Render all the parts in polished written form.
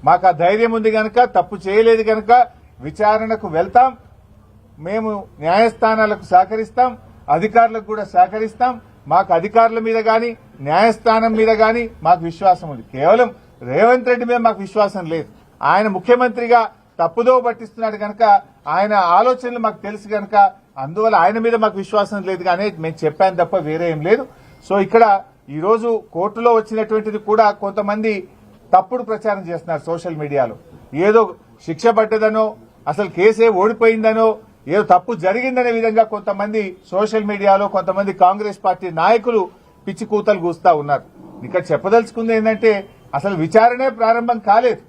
మాకు ఆ ధైర్యం ఉంది గనక, తప్పు చేయలేదు గనక విచారణకు వెళ్తాం. మేము న్యాయస్థానాలకు సహకరిస్తాం, అధికారులకు కూడా సహకరిస్తాం. మాకు అధికారుల మీద గాని న్యాయస్థానం మీద గాని మాకు విశ్వాసం ఉంది. కేవలం రేవంత్ రెడ్డి మీద మాకు విశ్వాసం లేదు. ఆయన ముఖ్యమంత్రిగా తప్పుదో పట్టిస్తున్నాడు గనక, ఆయన ఆలోచనలు మాకు తెలుసు గనక, అందువల్ల ఆయన మీద మాకు విశ్వాసం లేదు కానీ మేము చెప్పాను తప్ప వేరే ఏం లేదు. సో ఇక్కడ ఈ రోజు కోర్టులో వచ్చినటువంటిది కూడా కొంతమంది తప్పుడు ప్రచారం చేస్తున్నారు సోషల్ మీడియాలో. ఏదో శిక్ష పడ్డదనో, అసలు కేసే ఓడిపోయిందనో, ఏదో తప్పు జరిగిందనే విధంగా కొంతమంది సోషల్ మీడియాలో కొంతమంది కాంగ్రెస్ పార్టీ నాయకులు పిచ్చి కూతలు కూస్తా ఉన్నారు. ఇక్కడ చెప్పదలుచుకుంది ఏంటంటే అసలు విచారణే ప్రారంభం కాలేదు.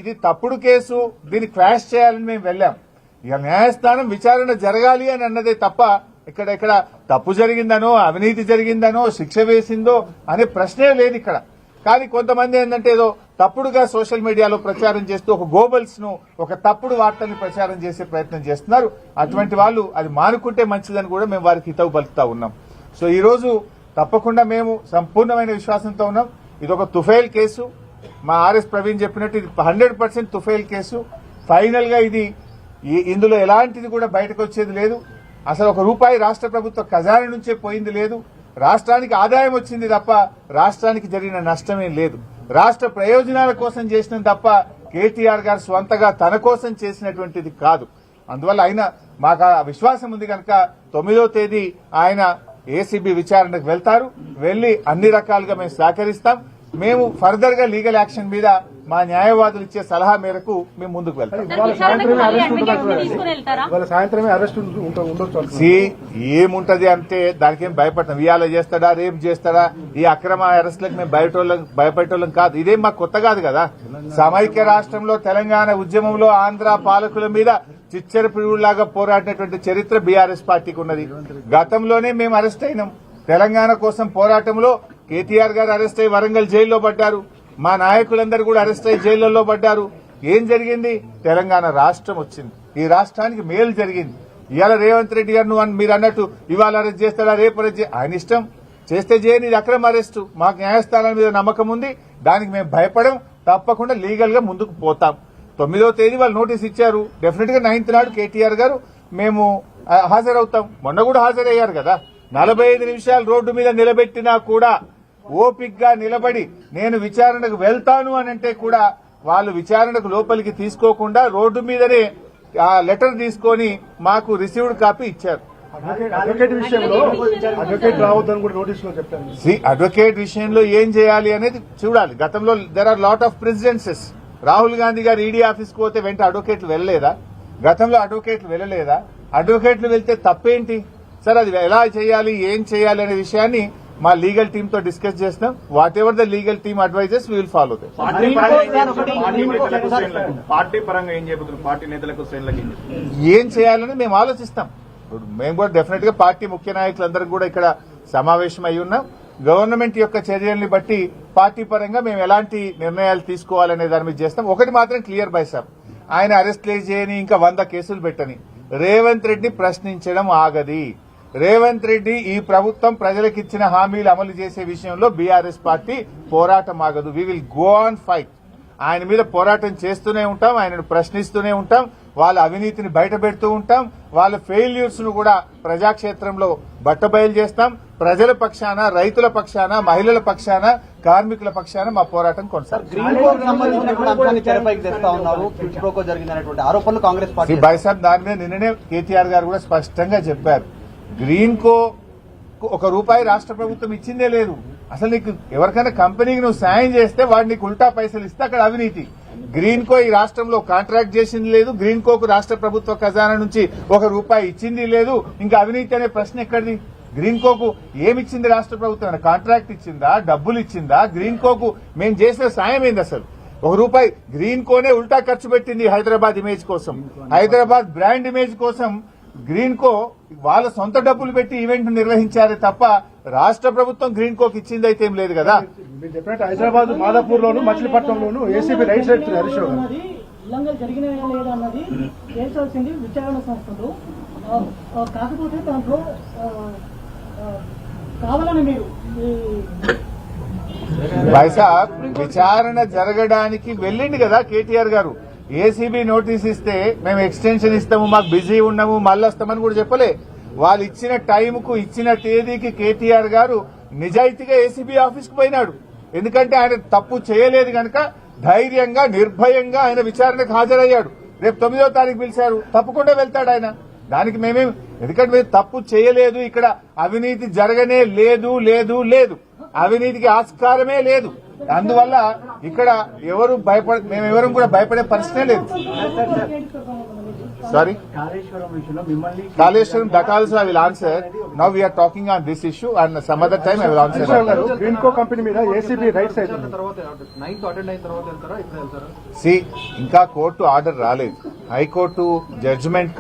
ఇది తప్పుడు కేసు, దీన్ని క్వాష్ చేయాలని మేము వెళ్లాం. ఇక న్యాయస్థానం విచారణ జరగాలి అని అన్నదే తప్ప ఇక్కడ తప్పు జరిగిందనో, అవినీతి జరిగిందనో, శిక్ష వేసిందో అనే ప్రశ్నే లేదు ఇక్కడ. కానీ కొంతమంది ఏంటంటే ఏదో తప్పుడుగా సోషల్ మీడియాలో ప్రచారం చేస్తూ ఒక గోబల్స్ ను, ఒక తప్పుడు వార్తల్ని ప్రచారం చేసే ప్రయత్నం చేస్తున్నారు. అటువంటి వాళ్ళు అది మానుకుంటే మంచిదని కూడా మేము వారికి హితవు పలుకుతా ఉన్నాం. సో ఈ రోజు తప్పకుండా మేము సంపూర్ణమైన విశ్వాసంతో ఉన్నాం. ఇది ఒక తుఫైల్ కేసు. మా ఆర్ఎస్ ప్రవీణ్ చెప్పినట్టు ఇది 100% తుఫైల్ కేసు. ఫైనల్ గా ఇందులో ఎలాంటిది కూడా బయటకు వచ్చేది లేదు. అసలు ₹1 రాష్ట్ర ప్రభుత్వ ఖజానా నుంచే పోయింది లేదు. రాష్ట్రానికి ఆదాయం వచ్చింది తప్ప రాష్ట్రానికి జరిగిన నష్టమేం లేదు. రాష్ట్ర ప్రయోజనాల కోసం చేసిన తప్ప కేటీఆర్ గారు స్వంతగా తన కోసం చేసినటువంటిది కాదు. అందువల్ల ఆయన మాకు ఆ విశ్వాసం ఉంది కనుక 9వ తేదీ ఆయన ఏసీబీ విచారణకు వెళ్తారు. వెళ్లి అన్ని రకాలుగా మేము సహకరిస్తాం. మేము ఫర్దర్ గా లీగల్ యాక్షన్ మీద మా న్యాయవాదులు ఇచ్చే సలహా మేరకు మేము ముందుకు వెళ్తాం. ఏముంటది అంటే దానికేం భయపడతాం. ఇవాళ చేస్తాడా, రేపు చేస్తాడా, ఈ అక్రమ అరెస్టులకు మేము భయపెట్టోళ్ళం కాదు. ఇదేం మాకు కొత్త కాదు కదా. సమైక్య రాష్ట్రంలో తెలంగాణ ఉద్యమంలో ఆంధ్ర పాలకుల మీద చిచ్చర పిడుగులాగా పోరాడినటువంటి చరిత్ర బీఆర్ఎస్ పార్టీకి ఉన్నది. గతంలోనే మేము అరెస్ట్ అయినాం. తెలంగాణ కోసం పోరాటంలో కేటీఆర్ గారు అరెస్ట్ అయ్యి వరంగల్ జైల్లో పడ్డారు. మా నాయకులందరూ కూడా అరెస్ట్ అయ్యి జైళ్లలో పడ్డారు. ఏం జరిగింది? తెలంగాణ రాష్ట్రం వచ్చింది. ఈ రాష్ట్రానికి మేలు జరిగింది. ఇవాళ రేవంత్ రెడ్డి గారు మీరు అన్నట్టు ఇవాళ అరెస్ట్ చేస్తాడా, రేపు అరెస్ట్ ఆయన ఇష్టం, చేస్తే చేయని, ఇది అక్రమ అరెస్టు. మాకు న్యాయస్థానాల మీద నమ్మకం ఉంది. దానికి మేము భయపడం. తప్పకుండా లీగల్ గా ముందుకు పోతాం. 9వ తేదీ వాళ్ళు నోటీస్ ఇచ్చారు. డెఫినెట్ గా 9th నాడు కేటీఆర్ గారు మేము హాజరవుతాం. మొన్న కూడా హాజరయ్యారు కదా. 45 నిమిషాలు రోడ్డు మీద నిలబెట్టినా కూడా ఓపిగ్గా నిలబడి నేను విచారణకు వెళ్తాను అని అంటే కూడా వాళ్ళు విచారణకు లోపలికి తీసుకోకుండా రోడ్డు మీదనే ఆ లెటర్ తీసుకొని మాకు రిసీవ్డ్ కాపీ ఇచ్చారు. అడ్వకేట్ విషయంలో ఏం చేయాలి అనేది చూడాలి. గతంలో there are lot of precedences. Rahul Gandhi గారు ఈడీ ఆఫీస్కి పోతే వెంట అడ్వకేట్లు వెళ్ళలేదా? గతంలో అడ్వకేట్లు వెళ్ళలేదా? అడ్వకేట్లు వెళ్తే తప్పేంటి సార్? అది ఎలా చేయాలి, ఏం చేయాలి అనే విషయాన్ని మా లీగల్ టీమ్ తో డిస్కస్ చేస్తాం. Whatever the legal team advises we will follow that. Party పరంగా ఏం చేయబోతున్నారు? పార్టీ నేతలకు ఏం చేయాలని మేము ఆలోచిస్తాం. మేము కూడా డెఫినెట్ గా పార్టీ ముఖ్య నాయకులందరూ కూడా ఇక్కడ సమావేశం అయి ఉన్నాం. గవర్నమెంట్ యొక్క చర్యల్ని బట్టి పార్టీ పరంగా మేము ఎలాంటి నిర్ణయాలు తీసుకోవాలనే దాని మీద చేస్తాం. ఒకటి మాత్రం క్లియర్ బై సార్, ఆయన అరెస్ట్ చేయని, ఇంకా 100 కేసులు పెట్టని రేవంత్ రెడ్డి ప్రశ్నించడం ఆగది. రేవంత్ రెడ్డి ఈ ప్రభుత్వం ప్రజలకిచ్చిన హామీలు అమలు చేసే విషయంలో బీఆర్ఎస్ పార్టీ పోరాటం ఆగదు. We will go on fight. ఆయన మీద పోరాటం చేస్తూనే ఉంటాం. ఆయనను ప్రశ్నిస్తూనే ఉంటాం. వాళ్ళ అవినీతిని బయటపెడుతూ ఉంటాం. వాళ్ళ ఫెయిల్యూర్స్ ను కూడా ప్రజాక్షేత్రంలో బట్టబయలు చేస్తాం. ప్రజల పక్షాన, రైతుల పక్షాన, మహిళల పక్షాన, కార్మికుల పక్షాన మా పోరాటం కొనసాగుతుంది. బైసాబ్ దాని మీద నిన్ననే కేటీఆర్ గారు కూడా స్పష్టంగా చెప్పారు. గ్రీన్ కో ₹1 రాష్ట్ర ప్రభుత్వం ఇచ్చిందే లేదు. అసలు నీకు ఎవరికైనా కంపెనీకి నువ్వు సాయం చేస్తే వాడు నీకు ఉల్టా పైసలు ఇస్తే అక్కడ అవినీతి. గ్రీన్ కో ఈ రాష్ట్రంలో కాంట్రాక్ట్ చేసింది లేదు. గ్రీన్ కోకు రాష్ట్ర ప్రభుత్వ ఖజానా నుంచి ₹1 ఇచ్చింది లేదు. ఇంకా అవినీతి అనే ప్రశ్న ఎక్కడిది? గ్రీన్ కోకు ఏమిచ్చింది రాష్ట్ర ప్రభుత్వం? కాంట్రాక్ట్ ఇచ్చిందా, డబ్బులు ఇచ్చిందా? గ్రీన్ కోకు మేము చేసిన సాయం ఏంది? అసలు ₹1 గ్రీన్ కోనే ఉల్టా ఖర్చు పెట్టింది హైదరాబాద్ ఇమేజ్ కోసం, హైదరాబాద్ బ్రాండ్ ఇమేజ్ కోసం. గ్రీన్ కో వాళ్ళ సొంత డబ్బులు పెట్టి ఈవెంట్ నిర్వహించారే తప్ప రాష్ట్ర ప్రభుత్వం గ్రీన్ కోకి ఇచ్చింది అయితే ఏం లేదు కదా. హైదరాబాద్ మాదాపూర్ లోను, మచిలీపట్నంలోను ఏసీబీ రైట్స్ ఉల్లంఘన జరిగిన లేదా అన్నది తేల్చాల్సింది విచారణ సంస్థలు. కాకపోతే దాంట్లో కావాలని మీరు భాయ్సాబ్ విచారణ జరగడానికి వెళ్ళింది కదా కేటీఆర్ గారు. ఏసీబీ నోటీస్ ఇస్తే మేము ఎక్స్టెన్షన్ ఇస్తాము, మాకు బిజీ ఉన్నాము, మళ్ళీ వస్తామని కూడా చెప్పలే. వాళ్ళు ఇచ్చిన టైంకు ఇచ్చిన తేదీకి కేటీఆర్ గారు నిజాయితీగా ఏసీబీ ఆఫీస్ కు పోయినాడు. ఎందుకంటే ఆయన తప్పు చేయలేదు కనుక ధైర్యంగా నిర్భయంగా ఆయన విచారణకు హాజరయ్యాడు. రేపు 9వ తారీఖు పిలిచారు, తప్పకుండా వెళ్తాడు ఆయన. దానికి మేమేం, ఎందుకంటే మేము తప్పు చేయలేదు, ఇక్కడ అవినీతి జరగనే లేదు లేదు లేదు, అవినీతికి ఆస్కారమే లేదు. అందువల్ల ఇక్కడ మేమెవరం కూడా భయపడే పరిస్థితే లేదు. Sorry, Kaleshwaram that also I will answer. Now we are talking on this issue and some other time I will answer. Greenko company మీద ఏసీబీ రైట్స్ అవుతుంది. See, ఇంకా కోర్టు ఆర్డర్ రాలేదు. High court judgement